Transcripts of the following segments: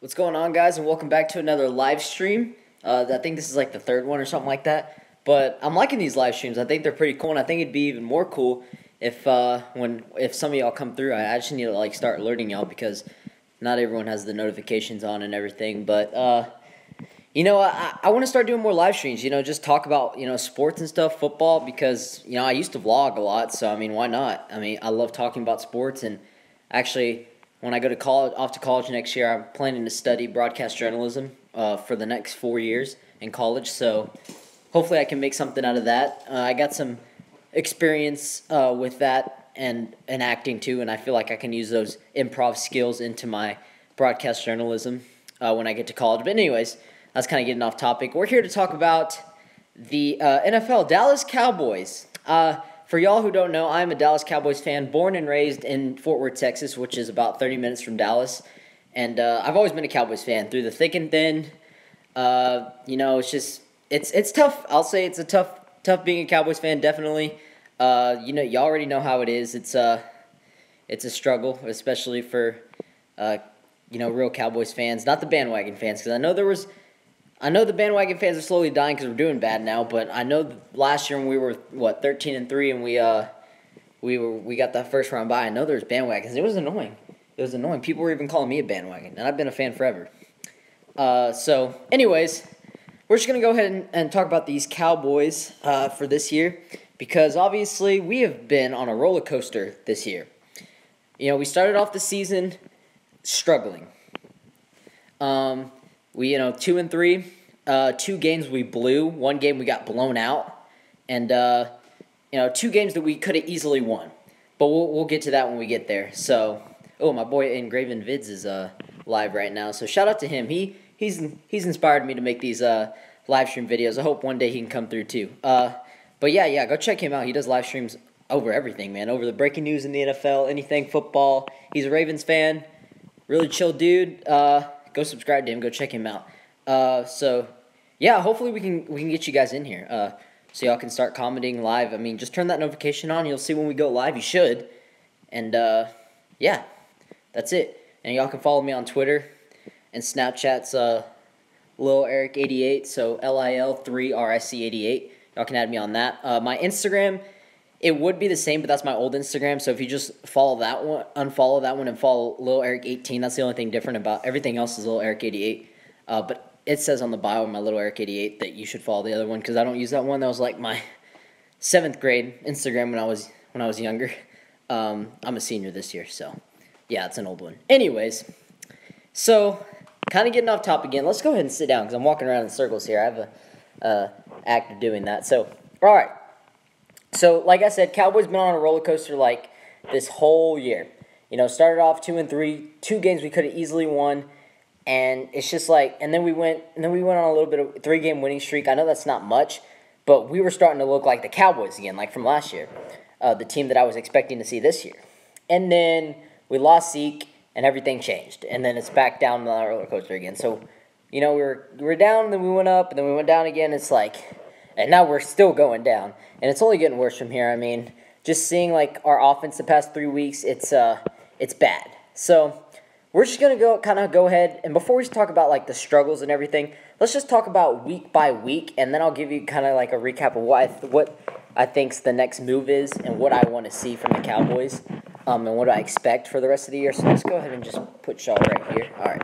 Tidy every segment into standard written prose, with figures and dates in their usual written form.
What's going on, guys, and welcome back to another live stream. I think this is like the third one or something like that. But I'm liking these live streams. I think they're pretty cool, and I think it'd be even more cool if if some of y'all come through. I just need to start alerting y'all because not everyone has the notifications on and everything. But I want to start doing more live streams. Just talk about sports and stuff, football, because I used to vlog a lot. So why not? I love talking about sports, and actually, when I go to college next year, I'm planning to study broadcast journalism for the next 4 years in college. So hopefully I can make something out of that. I got some experience with that and acting too, and I feel like I can use those improv skills into my broadcast journalism when I get to college. But anyways, that's kind of getting off topic. We're here to talk about the NFL, Dallas Cowboys. For y'all who don't know, I'm a Dallas Cowboys fan, born and raised in Fort Worth, Texas, which is about 30 minutes from Dallas. And I've always been a Cowboys fan through the thick and thin. It's tough. I'll say it's tough being a Cowboys fan, definitely. You already know how it is. It's a struggle, especially for real Cowboys fans, not the bandwagon fans, because I know the bandwagon fans are slowly dying because we're doing bad now, but I know last year when we were 13-3 and we got that first round bye. I know there's bandwagons. It was annoying. People were even calling me a bandwagon, and I've been a fan forever. So, anyways, we're just gonna go ahead and talk about these Cowboys for this year because obviously we have been on a roller coaster this year. We started off the season struggling. We 2-3. 2 games we blew. 1 game we got blown out, and 2 games that we could have easily won. But we'll get to that when we get there. So, my boy Engraven Vids is live right now. So shout out to him. He's inspired me to make these live stream videos. I hope one day he can come through too. But yeah, go check him out. He does live streams over everything, man. Over the breaking news in the NFL, anything football. He's a Ravens fan. Really chill dude. Go subscribe to him. Go check him out. Hopefully we can get you guys in here. So y'all can start commenting live. Just turn that notification on. You'll see when we go live. You should. And that's it. And y'all can follow me on Twitter and Snapchat's Lil Eric88. So LIL3RSC88. Y'all can add me on that. My Instagram, it would be the same, but that's my old Instagram. So if you just follow that one, unfollow that one, and follow Lil Eric18, that's the only thing different about everything else is Lil Eric88. But it says on the bio of my Little Eric88 that you should follow the other one because I don't use that one. That was like my 7th grade Instagram when I was younger. I'm a senior this year, so yeah, it's an old one. Anyways, so kind of getting off topic again. Let's go ahead and sit down because I'm walking around in circles here. I have a act of doing that. So all right. So like I said, Cowboys been on a roller coaster like this whole year. Started off 2-3, 2 games we could have easily won. And it's just and then we went on a little bit of 3-game winning streak. I know that's not much, but we were starting to look like the Cowboys again, like from last year, the team that I was expecting to see this year. And then we lost Zeke, and everything changed, and then it's back down on the roller coaster again. So, we were down, and then we went up, and then we went down again. It's and now we're still going down, and it's only getting worse from here. Just seeing our offense the past 3 weeks, it's bad. So we're just going to go ahead, and before we talk about, the struggles and everything, let's just talk about week by week, and then I'll give you kind of, a recap of what I think's the next move is and what I want to see from the Cowboys, and what I expect for the rest of the year. So let's go ahead and just put y'all right here. All right.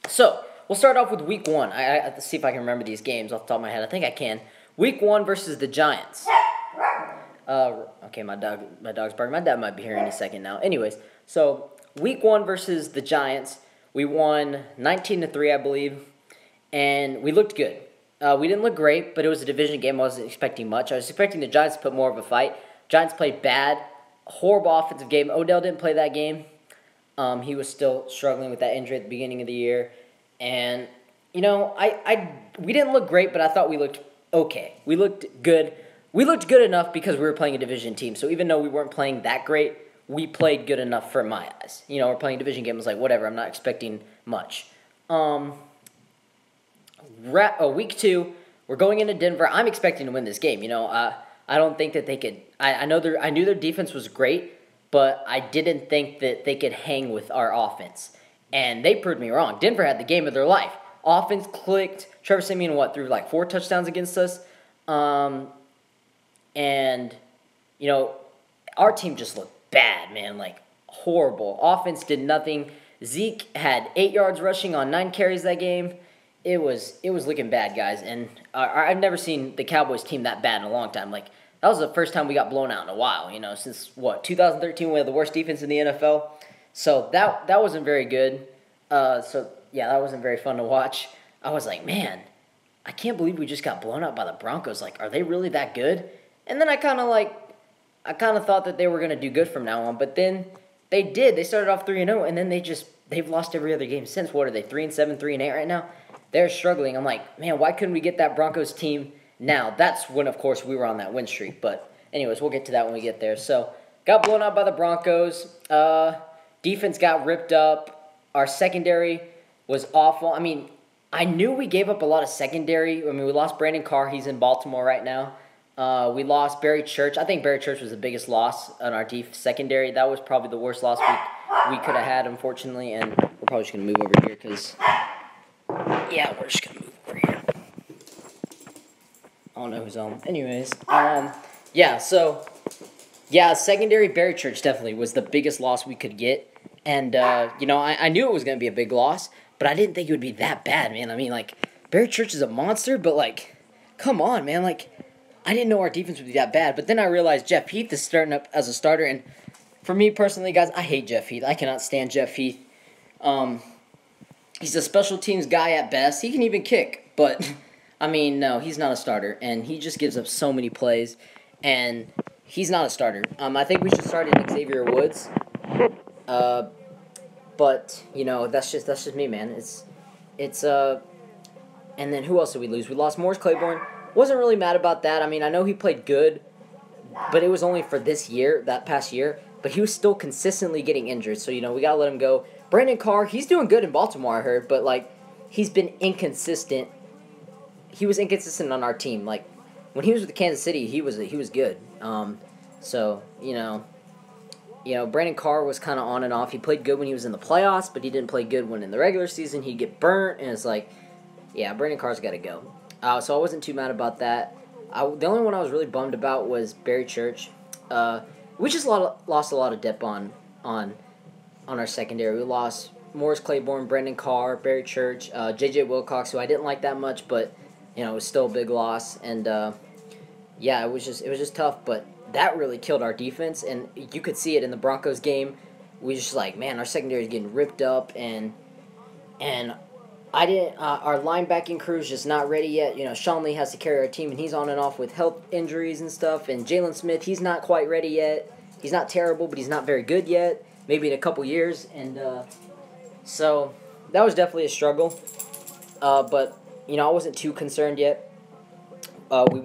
So we'll start off with week 1. I have to see if I can remember these games off the top of my head. I think I can. Week 1 versus the Giants. Okay, my dog's barking. My dad might be here any second now. Anyways, so Week 1 versus the Giants, we won 19-3, I believe, and we looked good. We didn't look great, but it was a division game. I wasn't expecting much. I was expecting the Giants to put more of a fight. Giants played bad, horrible offensive game. Odell didn't play that game. He was still struggling with that injury at the beginning of the year, and we didn't look great, but I thought we looked okay. We looked good. We looked good enough because we were playing a division team. So even though we weren't playing that great, we played good enough for my eyes. We're playing a division game. I was like, whatever, I'm not expecting much. Week 2, we're going into Denver. I'm expecting to win this game. I don't think that they could. I knew their defense was great, but I didn't think that they could hang with our offense. And they proved me wrong. Denver had the game of their life. Offense clicked. Trevor Siemian, threw like 4 touchdowns against us. And, our team just looked bad, man. Like, horrible. Offense did nothing. Zeke had 8 yards rushing on 9 carries that game. It was looking bad, guys. And I've never seen the Cowboys team that bad in a long time. Like, that was the first time we got blown out in a while, since, 2013 we had the worst defense in the NFL. So that wasn't very good. That wasn't very fun to watch. I was like, man, I can't believe we just got blown out by the Broncos. Like, are they really that good? And then I kind of thought that they were going to do good from now on. But then they did. They started off 3-0, and then they've lost every other game since. What are they, 3-7, 3-8 right now? They're struggling. I'm like, man, why couldn't we get that Broncos team now? That's when, of course, we were on that win streak. But anyways, we'll get to that when we get there. So, got blown out by the Broncos. Defense got ripped up. Our secondary was awful. I mean, I knew we gave up a lot of secondary. I mean, we lost Brandon Carr. He's in Baltimore right now. We lost Barry Church. I think Barry Church was the biggest loss on our secondary. That was probably the worst loss we could have had, unfortunately. And we're probably just going to move over here because, we're just going to move over here. I don't know who's on. Anyways, secondary Barry Church definitely was the biggest loss we could get. And, I knew it was going to be a big loss, but I didn't think it would be that bad, man. I mean, like, Barry Church is a monster, but, like, come on, man. Like, I didn't know our defense would be that bad. But then I realized Jeff Heath is starting up as a starter. And for me personally, guys, I hate Jeff Heath. I cannot stand Jeff Heath. He's a special teams guy at best. He can even kick. But, I mean, no, he's not a starter. And he just gives up so many plays. And he's not a starter. I think we should start in Xavier Woods. But, that's just me, man. And then who else did we lose? We lost Morris Claiborne. Wasn't really mad about that. I mean, I know he played good, but it was only for that past year. But he was still consistently getting injured, so, we got to let him go. Brandon Carr, he's doing good in Baltimore, I heard, but, like, he's been inconsistent. He was inconsistent on our team. Like, when he was with Kansas City, he was good. Brandon Carr was kind of on and off. He played good when he was in the playoffs, but he didn't play good when in the regular season. He'd get burnt, and it's like, Brandon Carr's got to go. So I wasn't too mad about that. The only one I was really bummed about was Barry Church. We just lost a lot of depth on our secondary. We lost Morris Claiborne, Brandon Carr, Barry Church, J.J. Wilcox, who I didn't like that much, but it was still a big loss. And it was just tough. But that really killed our defense, and you could see it in the Broncos game. We just our secondary is getting ripped up, and our linebacking crew is just not ready yet. Sean Lee has to carry our team, and he's on and off with health injuries and stuff. And Jalen Smith, he's not quite ready yet. He's not terrible, but he's not very good yet. Maybe in a couple years. And so that was definitely a struggle. But I wasn't too concerned yet. We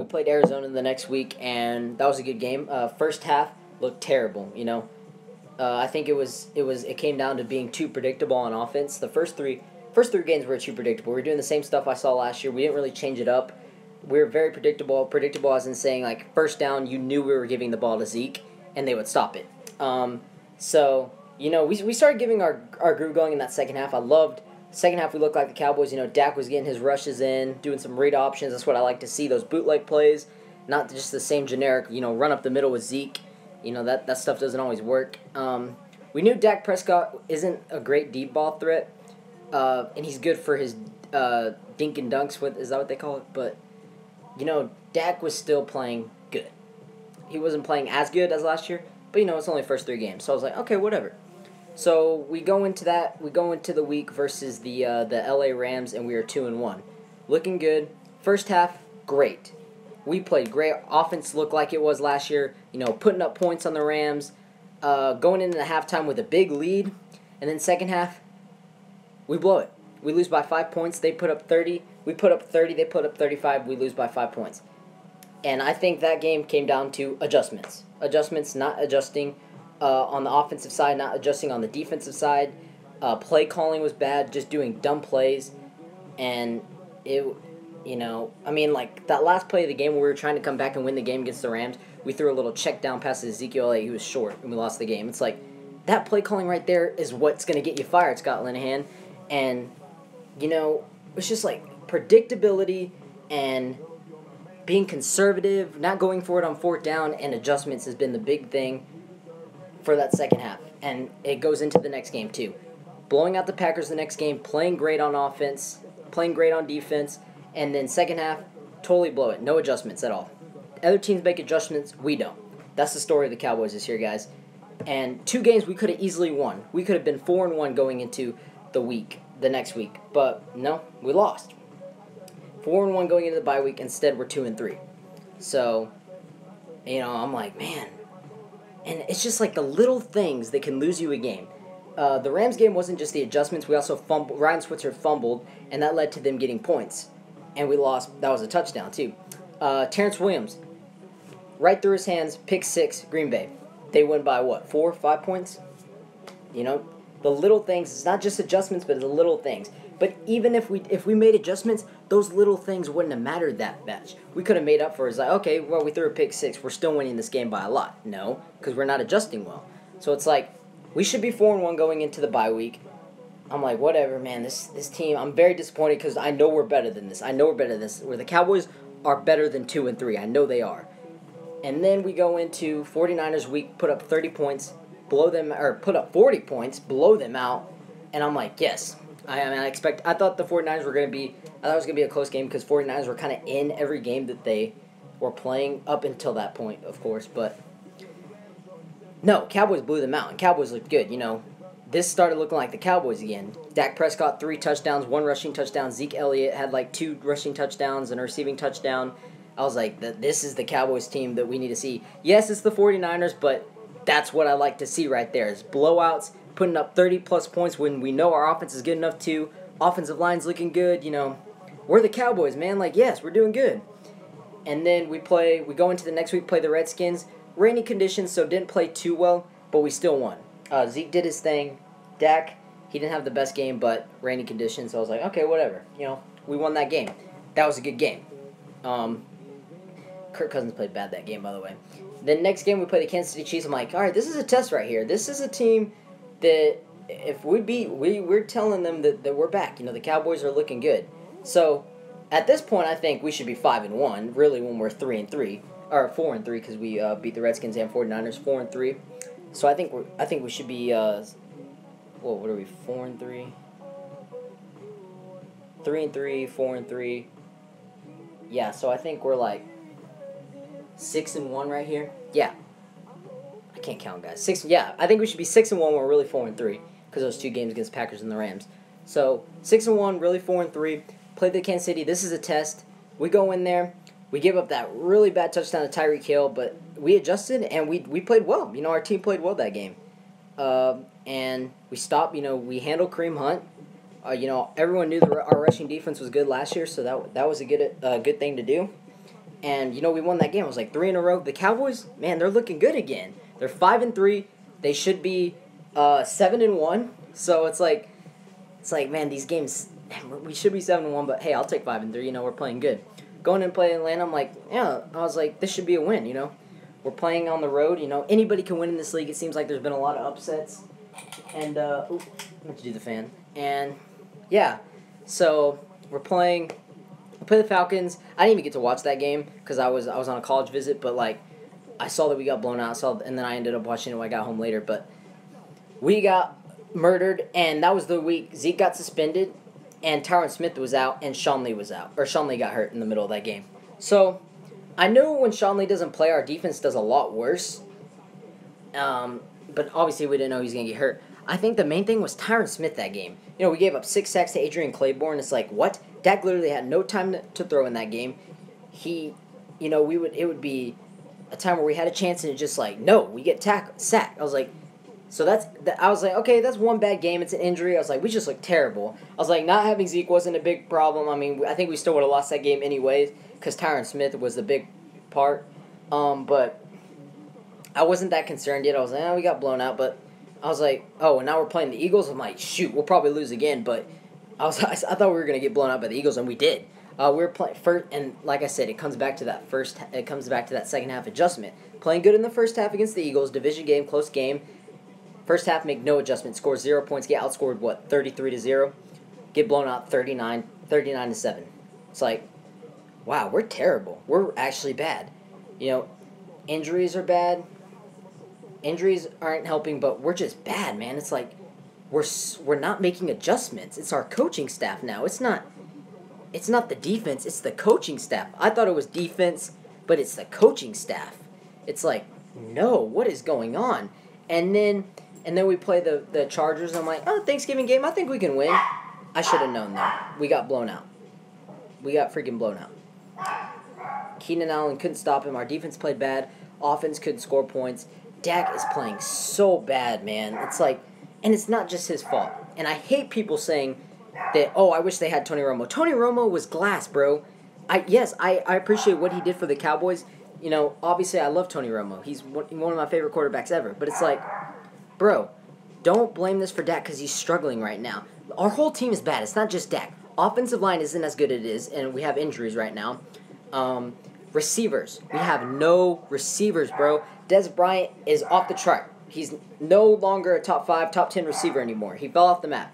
played Arizona the next week, and that was a good game. First half looked terrible. I think it came down to being too predictable on offense. The first three games were too predictable. We were doing the same stuff I saw last year. We didn't really change it up. We were very predictable. Predictable as in saying, like, first down, you knew we were giving the ball to Zeke, and they would stop it. We started giving our groove going in that second half. I loved second half. We looked like the Cowboys. Dak was getting his rushes in, doing some read options. That's what I like to see, those bootleg plays, not just the same generic, run up the middle with Zeke. That stuff doesn't always work. We knew Dak Prescott isn't a great deep ball threat, and he's good for his dink and dunks. Is that what they call it? But, Dak was still playing good. He wasn't playing as good as last year, but, it's only the first 3 games. So I was like, okay, whatever. So we go into the week versus the LA Rams, and we are 2-1. Looking good. First half, great. We played great. Offense looked like it was last year, putting up points on the Rams, going into the halftime with a big lead, and then second half, we blow it. We lose by 5 points. They put up 30. We put up 30. They put up 35. We lose by 5 points. And I think that game came down to adjustments. Adjustments, not adjusting on the offensive side, not adjusting on the defensive side. Play calling was bad, just doing dumb plays. And that last play of the game where we were trying to come back and win the game against the Rams, we threw a little check down pass to Ezekiel. He was short, and we lost the game. It's like, that play calling right there is what's going to get you fired, Scott Linehan. And, it's just like predictability and being conservative, not going for it on fourth down, and adjustments has been the big thing for that second half. And it goes into the next game, too. Blowing out the Packers the next game, playing great on offense, playing great on defense, and then second half, totally blow it. No adjustments at all. Other teams make adjustments, we don't. That's the story of the Cowboys this year, guys. And 2 games we could have easily won. We could have been 4-1 going into the next week. But no, we lost. 4-1 going into the bye week. Instead, we're 2-3. So, I'm like, man. And it's just like the little things that can lose you a game. The Rams game wasn't just the adjustments. We also fumbled. Ryan Switzer fumbled, and that led to them getting points. And we lost. That was a touchdown, too. Terrence Williams, right through his hands, pick 6, Green Bay. They win by, 4, 5 points? The little things. It's not just adjustments, but it's the little things. But even if we made adjustments, those little things wouldn't have mattered that much. We could have made up for it. It's like, okay, well, we threw a pick 6. We're still winning this game by a lot. No, because we're not adjusting well. So it's like, we should be 4-1 going into the bye week. I'm like, whatever, man. This team, I'm very disappointed because I know we're better than this. Where the Cowboys are better than 2-3. I know they are. And then we go into 49ers week, put up 30 points, put up 40 points, blow them out. And I'm like, yes. I thought the 49ers were going to be, I thought it was going to be a close game because 49ers were kind of in every game that they were playing up until that point, of course. But no, Cowboys blew them out, and Cowboys looked good. This started looking like the Cowboys again. Dak Prescott, 3 touchdowns, 1 rushing touchdown. Zeke Elliott had 2 rushing touchdowns and a receiving touchdown. I was like, this is the Cowboys team that we need to see. Yes, it's the 49ers, but that's what I like to see right there is blowouts, putting up 30-plus points when we know our offense is good enough to. Offensive line's looking good, We're the Cowboys, man. Yes, we're doing good. And then we go into the next week, play the Redskins. Rainy conditions, so didn't play too well, but we still won. Zeke did his thing. Dak, he didn't have the best game, but rainy conditions, so I was like, okay, whatever. We won that game. That was a good game. Kirk Cousins played bad that game, by the way. The next game, we play the Kansas City Chiefs. I'm like, all right, this is a test right here. This is a team that if we beat, we're telling them that we're back. The Cowboys are looking good. So at this point, I think we should be 5-1. Really, when we're 3-3 or 4-3 because we beat the Redskins and 49ers 4-3. So I think we should be what are we 4-3, 3-3, 4-3. Yeah, so I think we're 6-1 right here. Yeah, I can't count, guys. 6. Yeah, I think we should be 6-1 when we're really 4-3 because those 2 games against Packers and the Rams. So 6-1, really 4-3. Played the Kansas City. This is a test. We go in there. We gave up that really bad touchdown to Tyreek Hill, but we adjusted and we played well. Our team played well that game. And we stopped. We handled Kareem Hunt. Everyone knew our rushing defense was good last year, so that was a good thing to do. And we won that game. It was 3 in a row. The Cowboys, man, they're looking good again. They're 5-3. They should be 7-1. So it's like, man, these games, we should be 7-1. But hey, I'll take 5-3. We're playing good. Going and playing Atlanta, I'm like, yeah. I was like, this should be a win. We're playing on the road. Anybody can win in this league. It seems like there's been a lot of upsets. And I meant to do the fan. And yeah, so we're playing. We play the Falcons. I didn't even get to watch that game because I was on a college visit. But I saw that we got blown out. And then I ended up watching it when I got home later. But we got murdered, and that was the week Zeke got suspended, and Tyron Smith was out, and Sean Lee was out. Or Sean Lee got hurt in the middle of that game. So I know when Sean Lee doesn't play, our defense does a lot worse. But obviously we didn't know he was going to get hurt. I think the main thing was Tyron Smith that game. We gave up 6 sacks to Adrian Claiborne. It's like, what? Dak literally had no time to throw in that game. It would be a time where we had a chance and it just no, we get sacked. I was like, I was like, okay, that's one bad game. It's an injury. I was like, we just look terrible. I was like, not having Zeke wasn't a big problem. I mean, I think we still would have lost that game anyways because Tyron Smith was the big part. But I wasn't that concerned yet. I was like, we got blown out. But I was like, and now we're playing the Eagles. I'm like, shoot, we'll probably lose again. But I thought we were going to get blown out by the Eagles, and we did. We were playing first, and like I said, it comes back to that second half adjustment. Playing good in the first half against the Eagles, division game, close game. First half, make no adjustments, score 0 points, get outscored, 33-0? Get blown out 39-7. It's like, wow, we're terrible. We're actually bad. Injuries are bad. Injuries aren't helping, but we're just bad, man. It's like we're not making adjustments. It's our coaching staff now. It's not the defense, it's the coaching staff. I thought it was defense, but it's the coaching staff. It's like, no, what is going on? And then we play the Chargers. I'm like, oh, Thanksgiving game, I think we can win. I should have known that. We got blown out. We got freaking blown out. Keenan Allen couldn't stop him. Our defense played bad. Offense couldn't score points. Dak is playing so bad, man. It's like, and it's not just his fault. And I hate people saying that, oh, I wish they had Tony Romo. Tony Romo was glass, bro. I appreciate what he did for the Cowboys. Obviously I love Tony Romo. He's one of my favorite quarterbacks ever. But it's like, bro, don't blame this for Dak because he's struggling right now. Our whole team is bad. It's not just Dak. Offensive line isn't as good as it is, and we have injuries right now. Receivers. We have no receivers, bro. Des Bryant is off the chart. He's no longer a top 5, top 10 receiver anymore. He fell off the map.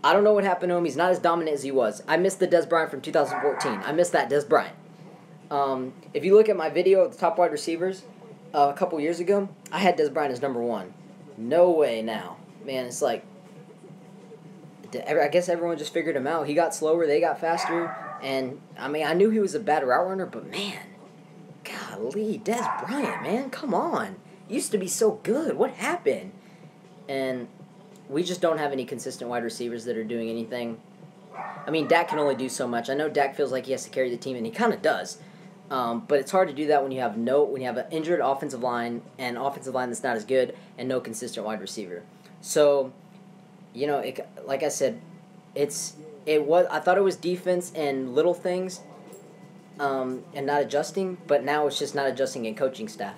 I don't know what happened to him. He's not as dominant as he was. I missed the Des Bryant from 2014. I missed that Des Bryant. If you look at my video of the top wide receivers a couple years ago, I had Des Bryant as number 1. No way now. Man, it's like, I guess everyone just figured him out. He got slower, they got faster, and, I knew he was a bad route runner, but man, golly, Des Bryant, man, come on. He used to be so good. What happened? And we just don't have any consistent wide receivers that are doing anything. Dak can only do so much. I know Dak feels like he has to carry the team, and he kind of does. But it's hard to do that when you have an injured offensive line, and offensive line that's not as good, and no consistent wide receiver. So, like I said, I thought it was defense and little things, and not adjusting, but now it's just not adjusting in coaching staff.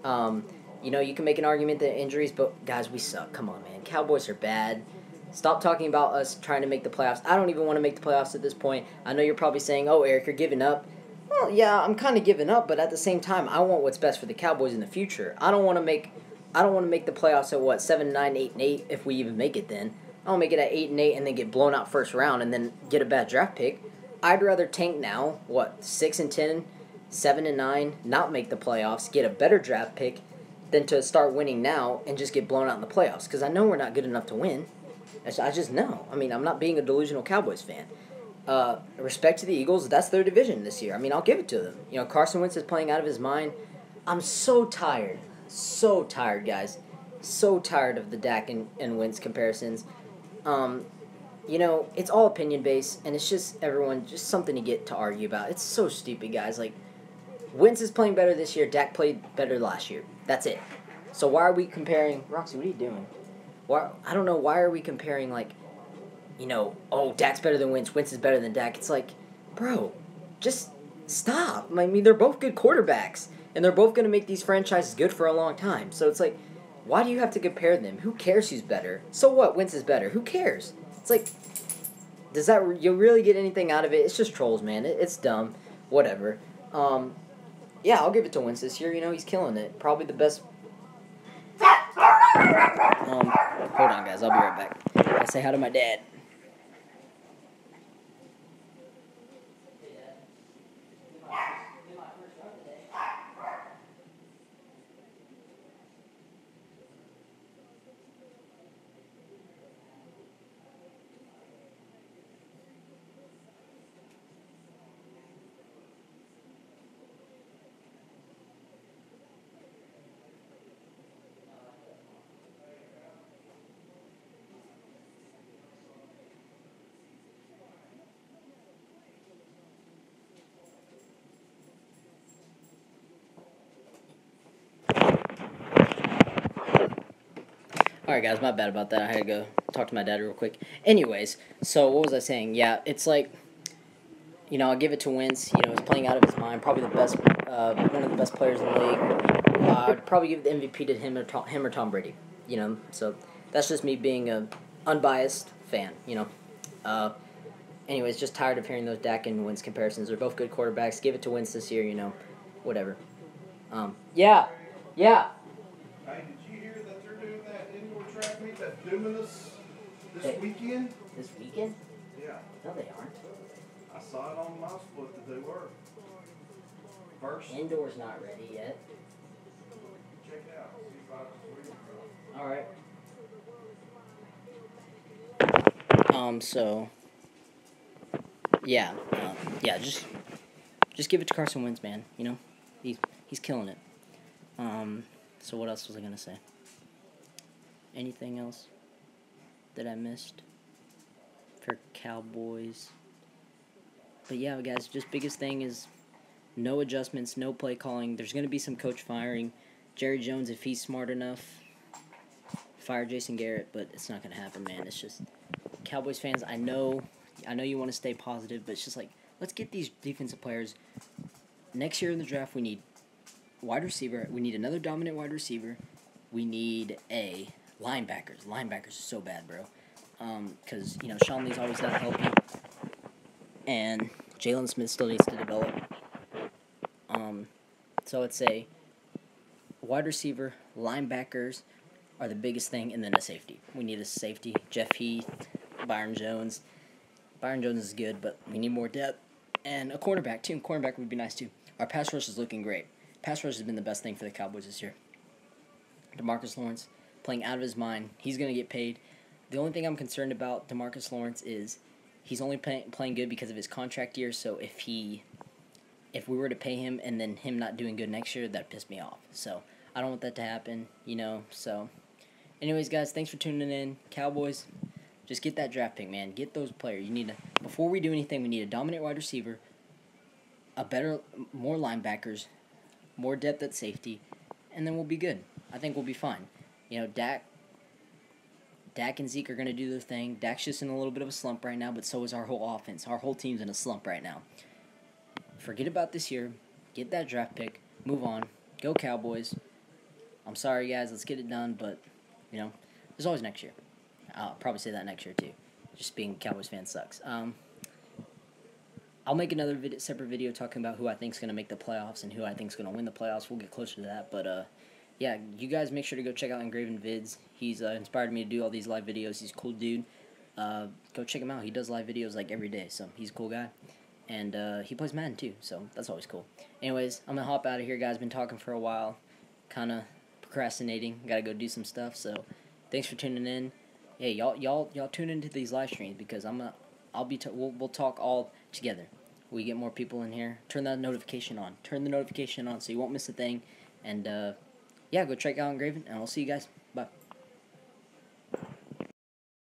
You can make an argument that injuries, but guys, we suck. Come on, man. Cowboys are bad. Stop talking about us trying to make the playoffs. I don't even want to make the playoffs at this point. I know you're probably saying, oh, Eric, you're giving up. Well, yeah, I'm kind of giving up, but at the same time, I want what's best for the Cowboys in the future. I don't want to make the playoffs at 7-9, 8-8 if we even make it then. I don't make it at 8-8 and then get blown out first round and then get a bad draft pick. I'd rather tank now, 6-10, 7-9, not make the playoffs, get a better draft pick than to start winning now and just get blown out in the playoffs. Because I know we're not good enough to win. I just know. I'm not being a delusional Cowboys fan. Respect to the Eagles, that's their division this year. I'll give it to them. Carson Wentz is playing out of his mind. I'm so tired. So tired, guys. So tired of the Dak and Wentz comparisons. It's all opinion-based, and it's just everyone, just something to get to argue about. It's so stupid, guys. Like, Wentz is playing better this year. Dak played better last year. That's it. So why are we comparing... Roxy, what are you doing? I don't know. Why are we comparing, Dak's better than Wentz. Wentz is better than Dak. It's like, bro, just stop. They're both good quarterbacks, and they're both going to make these franchises good for a long time. So it's like, why do you have to compare them? Who cares who's better? So what? Wentz is better. Who cares? It's like, does that you really get anything out of it? It's just trolls, man. It's dumb. Whatever. Yeah, I'll give it to Wentz this year. He's killing it. Probably the best. Hold on, guys. I'll be right back. I say hi to my dad. Alright, guys, my bad about that. I had to go talk to my dad real quick. Anyways, so what was I saying? Yeah, it's like, I'll give it to Wentz. He's playing out of his mind. Probably the best, one of the best players in the league. I'd probably give the MVP to him or Tom Brady. So that's just me being a unbiased fan. Anyways, just tired of hearing those Dak and Wentz comparisons. They're both good quarterbacks. Give it to Wentz this year. Whatever. Yeah. Hey, did you hear that they're doing that indoor Dominus this weekend? This weekend? Yeah. No, they aren't. I saw it on my split that they were. First. Indoor's not ready yet. Check it out. See if I just All right. So, yeah, just give it to Carson Wentz, man. You know, he's killing it. So what else was I gonna say? Anything else that I missed for Cowboys? But yeah, guys, just biggest thing is no adjustments, no play calling. There's gonna be some coach firing. Jerry Jones, if he's smart enough, fire Jason Garrett, but it's not gonna happen, man. It's just Cowboys fans. I know you want to stay positive, but it's just like, let's get these defensive players. Next year in the draft, we need wide receiver. We need another dominant wide receiver. We need a linebackers. Linebackers are so bad, bro. Because Sean Lee's always not healthy, and Jalen Smith still needs to develop. So I'd say wide receiver, linebackers are the biggest thing, and then a safety. We need a safety. Jeff Heath, Byron Jones. Byron Jones is good, but we need more depth. And a cornerback, too. Cornerback would be nice, too. Our pass rush is looking great. Pass rush has been the best thing for the Cowboys this year. DeMarcus Lawrence playing out of his mind. He's going to get paid. The only thing I'm concerned about DeMarcus Lawrence is he's only playing good because of his contract year, so if we were to pay him and then him not doing good next year, that'd piss me off. So I don't want that to happen, so anyways, guys, thanks for tuning in. Cowboys, just get that draft pick, man. Get those players. Before we do anything, we need a dominant wide receiver, more linebackers, more depth at safety, and then we'll be good. I think we'll be fine. Dak and Zeke are going to do their thing. Dak's just in a little bit of a slump right now, but so is our whole offense. Our whole team's in a slump right now. Forget about this year. Get that draft pick. Move on. Go Cowboys. I'm sorry, guys. Let's get it done, but, there's always next year. I'll probably say that next year, too. Just being a Cowboys fan sucks. I'll make another separate video talking about who I think is going to make the playoffs and who I think is going to win the playoffs. We'll get closer to that, but, yeah, you guys make sure to go check out Engraven Vids. He's inspired me to do all these live videos. He's a cool dude. Go check him out. He does live videos like every day, so he's a cool guy. And he plays Madden too, so that's always cool. Anyways, I'm going to hop out of here, guys. Been talking for a while. Kind of procrastinating. Got to go do some stuff, so thanks for tuning in. Hey, y'all tune into these live streams because we'll talk all together. We get more people in here. Turn that notification on. Turn the notification on so you won't miss a thing. And yeah, go check out Engraven, and I'll see you guys.